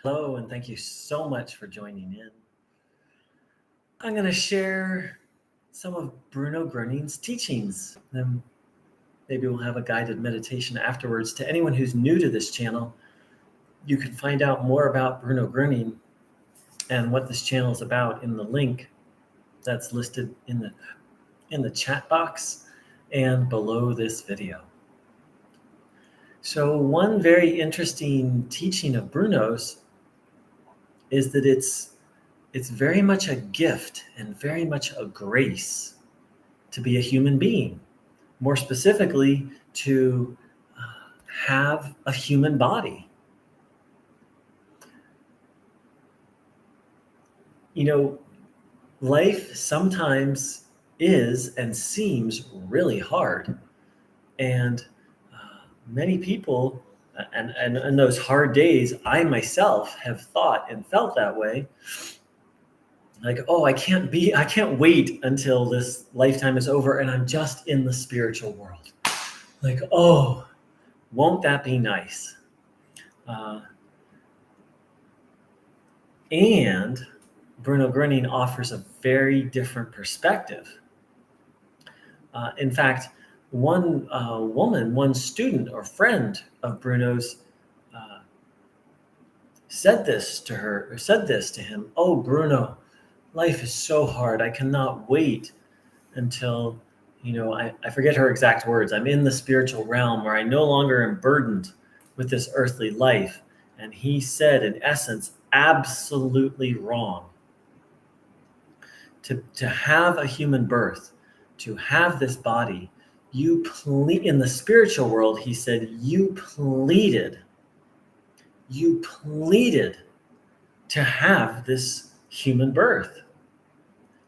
Hello, and thank you so much for joining in. I'm going to share some of Bruno Groening's teachings. Then maybe we'll have a guided meditation afterwards. To anyone who's new to this channel, you can find out more about Bruno Groening and what this channel is about in the link that's listed in the chat box and below this video. So one very interesting teaching of Bruno's is that it's very much a gift and very much a grace to be a human being. More specifically, to have a human body. You know, life sometimes is and seems really hard. And many people, and in those hard days, I myself have thought and felt that way. Like, oh, I can't wait until this lifetime is over and I'm just in the spiritual world. Like, oh, won't that be nice? And Bruno Groening offers a very different perspective. In fact, one student or friend of Bruno's said this to him, "Oh, Bruno, life is so hard. I cannot wait until, I forget her exact words. I'm in the spiritual realm where I no longer am burdened with this earthly life." And he said, in essence, absolutely wrong. To have a human birth, to have this body, in the spiritual world, he said, you pleaded to have this human birth.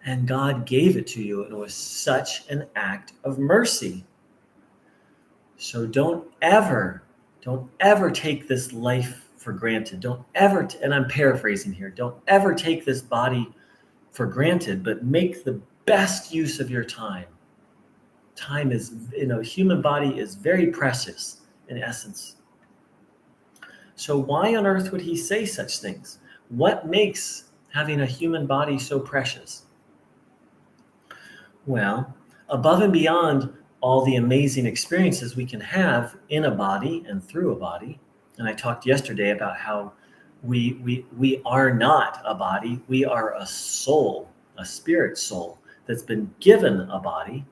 And God gave it to you, and it was such an act of mercy. So don't ever take this life for granted. Don't ever, and I'm paraphrasing here, don't ever take this body for granted, but make the best use of your time. Time is, human body is very precious in essence. So why on earth would he say such things? What makes having a human body so precious? Well, above and beyond all the amazing experiences we can have in a body and through a body, and I talked yesterday about how we are not a body, we are a soul, a spirit soul that's been given a body.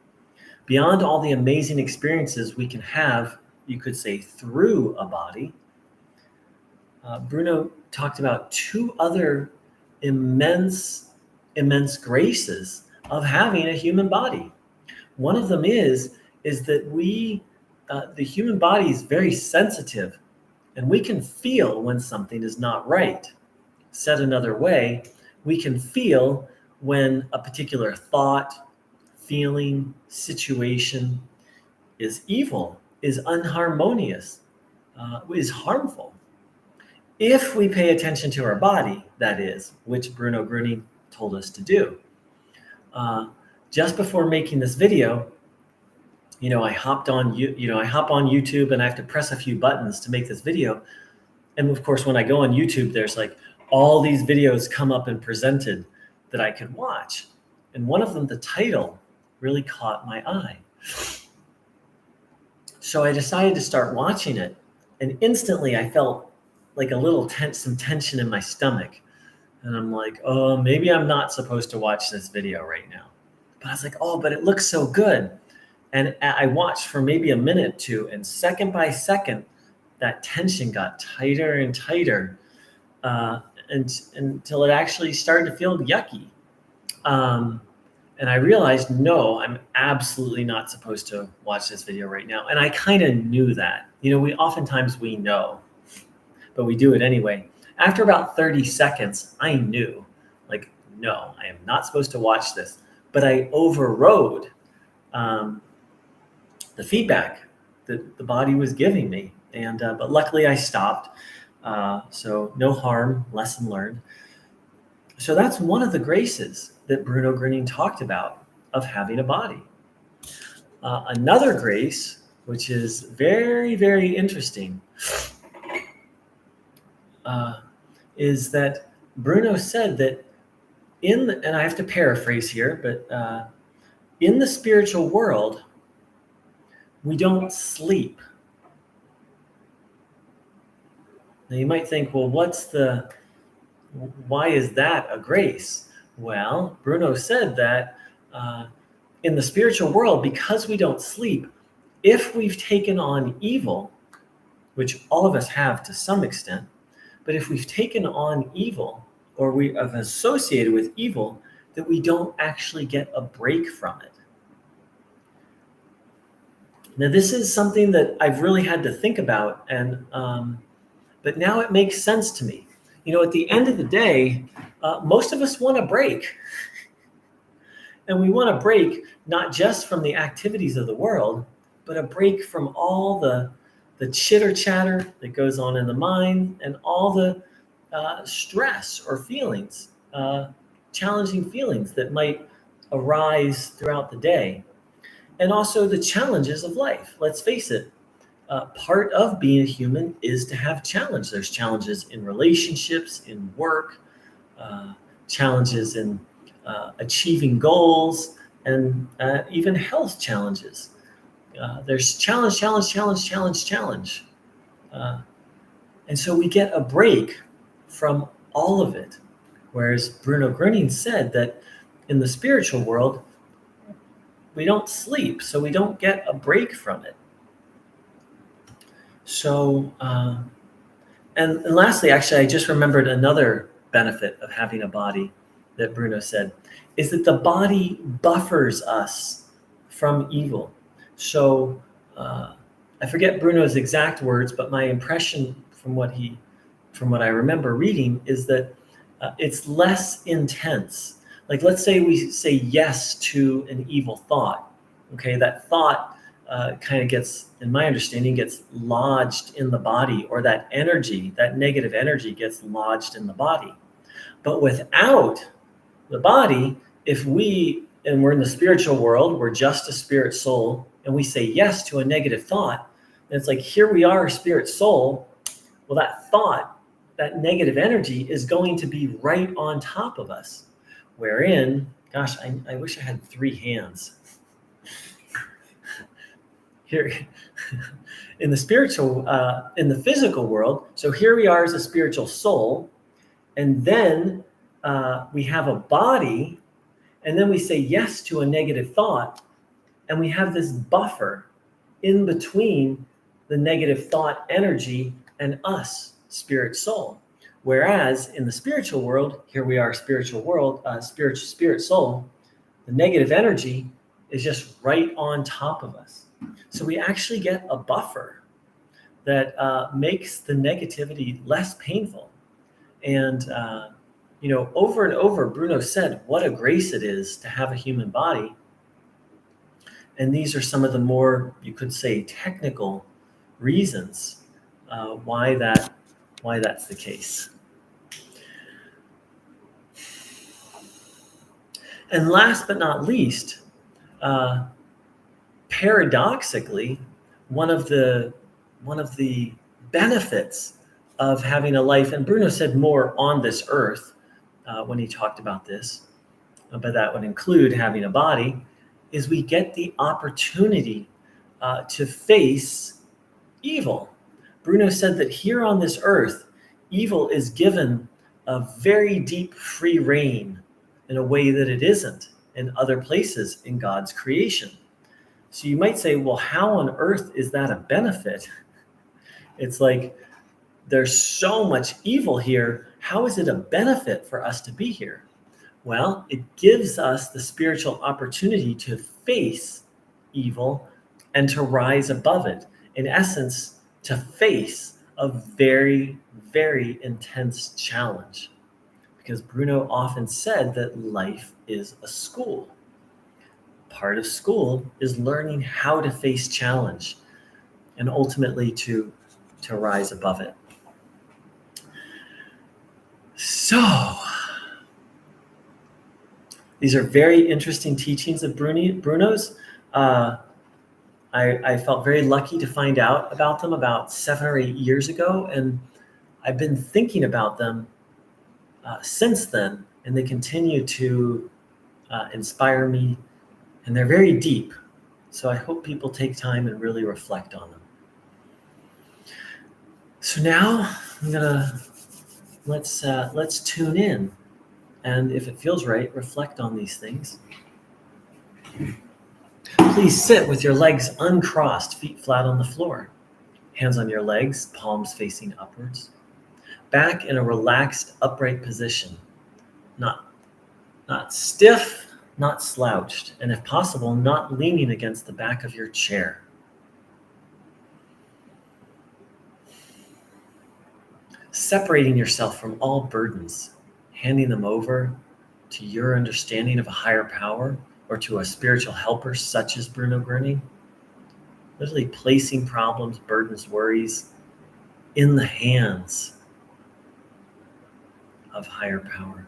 Beyond all the amazing experiences we can have, you could say, through a body, Bruno talked about two other immense graces of having a human body. One of them is that the human body is very sensitive, and we can feel when something is not right. Said another way, we can feel when a particular thought, feeling, situation is evil, is unharmonious, is harmful. If we pay attention to our body, that is, which Bruno Groening told us to do. Just before making this video, I hop on YouTube and I have to press a few buttons to make this video. And of course, when I go on YouTube, there's like all these videos come up and presented that I could watch. And one of them, the title, really caught my eye. So I decided to start watching it. And instantly I felt like a little some tension in my stomach. And I'm like, oh, maybe I'm not supposed to watch this video right now. But I was like, oh, but it looks so good. And I watched for maybe a minute, two, and second by second, that tension got tighter and tighter until it actually started to feel yucky. And I realized, no, I'm absolutely not supposed to watch this video right now. And I kind of knew that. Oftentimes we know, but we do it anyway. After about 30 seconds, I knew, like, no, I am not supposed to watch this. But I overrode the feedback that the body was giving me. But luckily I stopped. So no harm, lesson learned. So that's one of the graces that Bruno Groening talked about of having a body. Another grace, which is very, very interesting, is that Bruno said that and I have to paraphrase here, but in the spiritual world, we don't sleep. Now you might think, well, why is that a grace? Well, Bruno said that in the spiritual world, because we don't sleep, if we've taken on evil, which all of us have to some extent, but if we've taken on evil or we have associated with evil, that we don't actually get a break from it. Now, this is something that I've really had to think about, but now it makes sense to me. At the end of the day, most of us want a break. And we want a break not just from the activities of the world, but a break from all the chitter chatter that goes on in the mind and all the stress or feelings, challenging feelings that might arise throughout the day. And also the challenges of life. Let's face it, part of being a human is to have challenge. There's challenges in relationships, in work, challenges in achieving goals, and even health challenges. There's challenge. And so we get a break from all of it. Whereas Bruno Groening said that in the spiritual world, we don't sleep, so we don't get a break from it. So, and lastly, actually, I just remembered another benefit of having a body that Bruno said, is that the body buffers us from evil. So I forget Bruno's exact words, but my impression from what I remember reading is that it's less intense. Like, let's say we say yes to an evil thought. Okay, that thought kind of gets, in my understanding, gets lodged in the body, or that energy, that negative energy gets lodged in the body. But without the body, and we're in the spiritual world, we're just a spirit soul, and we say yes to a negative thought, and it's like, here we are, spirit soul. Well, that thought, that negative energy is going to be right on top of us. Wherein, gosh, I wish I had 3 hands. Here, in the physical world, so here we are as a spiritual soul, and then we have a body, and then we say yes to a negative thought, and we have this buffer in between the negative thought energy and us, spirit soul. Whereas in the spiritual world, here we are, spirit soul, the negative energy is just right on top of us. So we actually get a buffer that makes the negativity less painful. And, over and over, Bruno said, what a grace it is to have a human body. And these are some of the more, you could say, technical reasons why that's the case. And last but not least, paradoxically, one of the benefits of having a life, and Bruno said more on this earth when he talked about this, but that would include having a body, is we get the opportunity to face evil. Bruno said that here on this earth, evil is given a very deep free rein in a way that it isn't in other places in God's creation. So you might say, well, how on earth is that a benefit? It's like, there's so much evil here. How is it a benefit for us to be here? Well, it gives us the spiritual opportunity to face evil and to rise above it. In essence, to face a very, very intense challenge. Because Bruno often said that life is a school. Part of school is learning how to face challenge and ultimately to rise above it. So, these are very interesting teachings of Bruno's. I felt very lucky to find out about them about 7 or 8 years ago, and I've been thinking about them since then, and they continue to inspire me, and they're very deep. So I hope people take time and really reflect on them. So now I'm gonna let's tune in, and if it feels right, reflect on these things. Please sit with your legs uncrossed, feet flat on the floor, hands on your legs, palms facing upwards. Back in a relaxed, upright position, not stiff, not slouched, and if possible, not leaning against the back of your chair. Separating yourself from all burdens, handing them over to your understanding of a higher power or to a spiritual helper such as Bruno Groening. Literally placing problems, burdens, worries in the hands of higher power.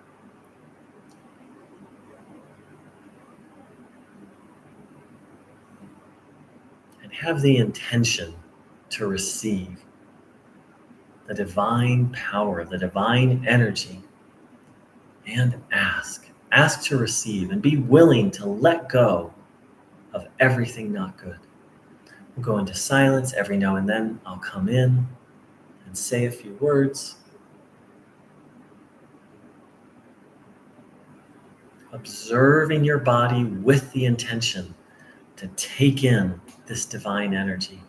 And have the intention to receive the divine power, the divine energy, and ask. Ask to receive and be willing to let go of everything not good. We'll go into silence every now and then. I'll come in and say a few words. Observing your body with the intention to take in this divine energy.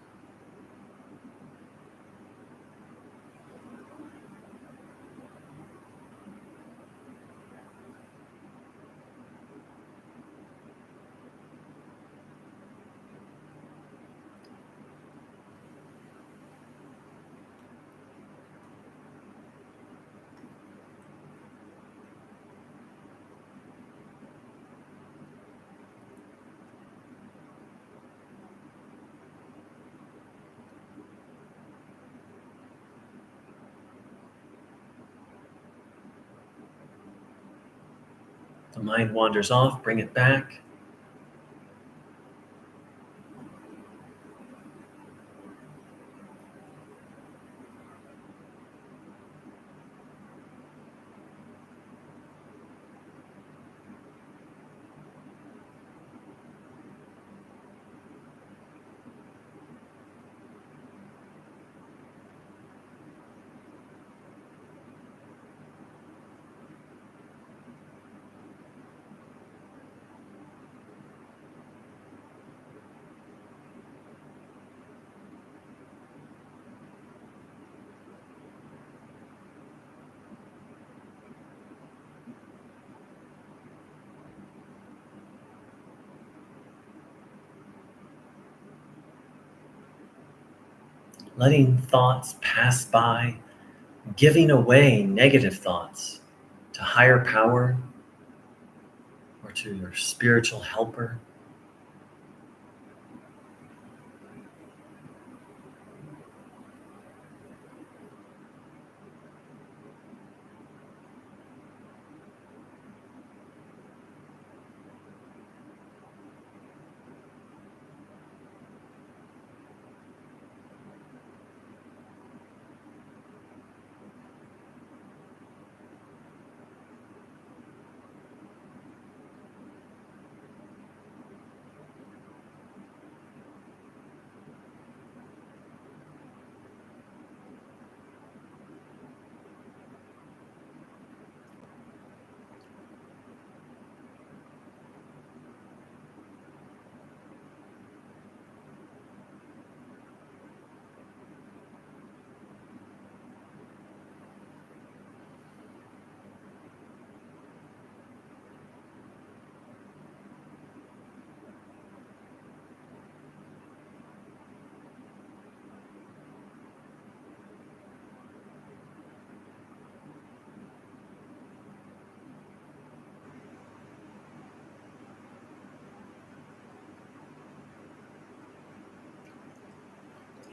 The mind wanders off, bring it back. Letting thoughts pass by, giving away negative thoughts to higher power or to your spiritual helper.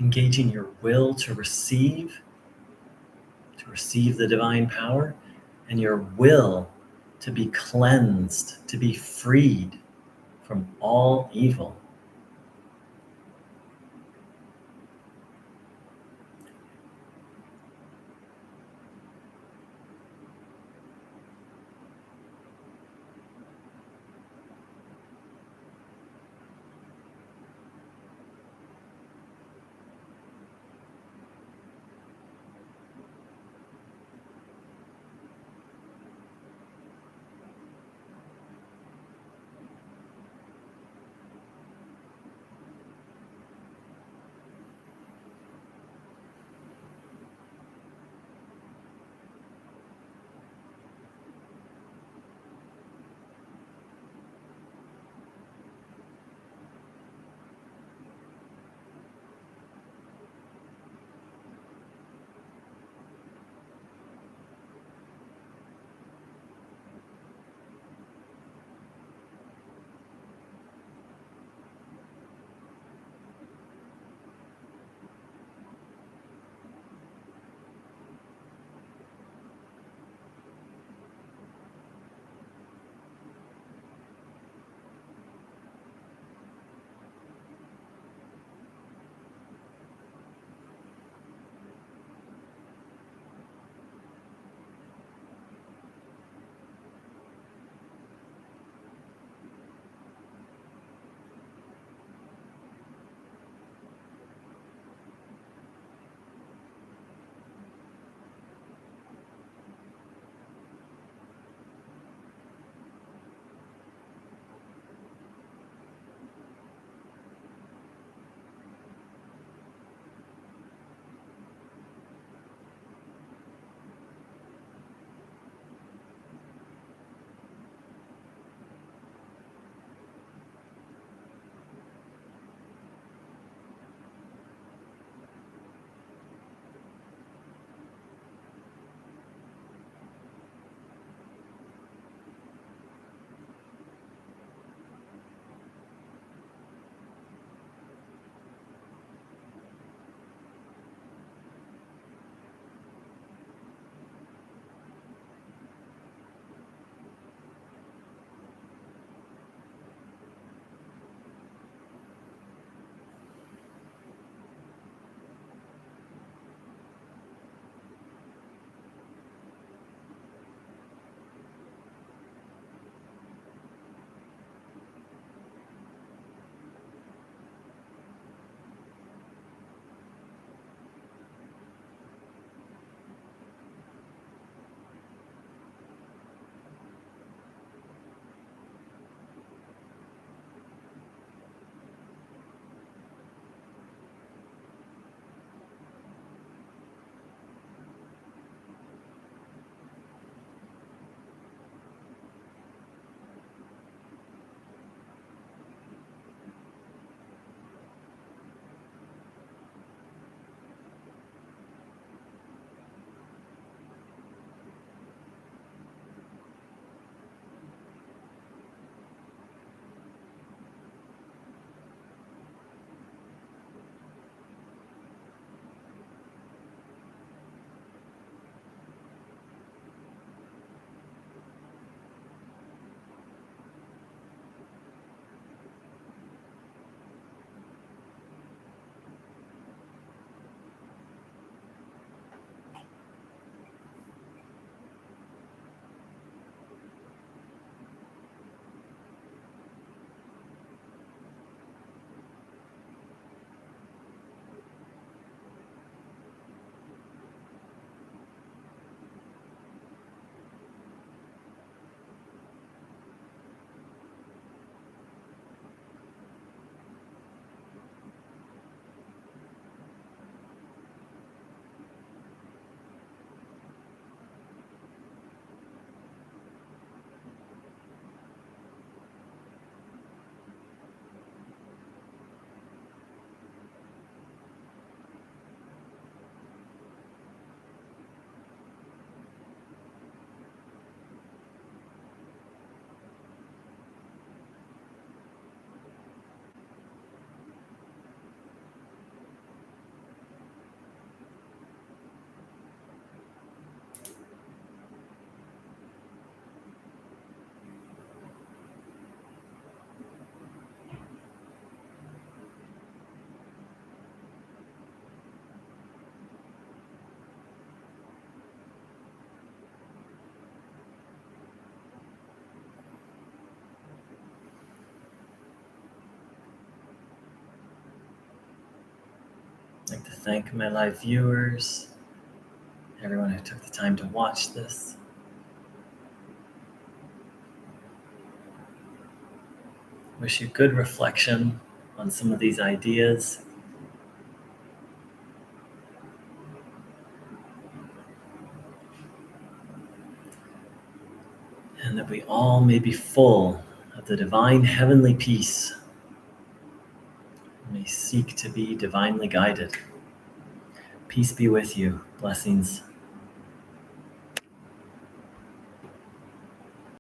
Engaging your will to receive the divine power, and your will to be cleansed, to be freed from all evil. I'd like to thank my live viewers, everyone who took the time to watch this. Wish you good reflection on some of these ideas. And that we all may be full of the divine heavenly peace. May seek to be divinely guided. Peace be with you. Blessings.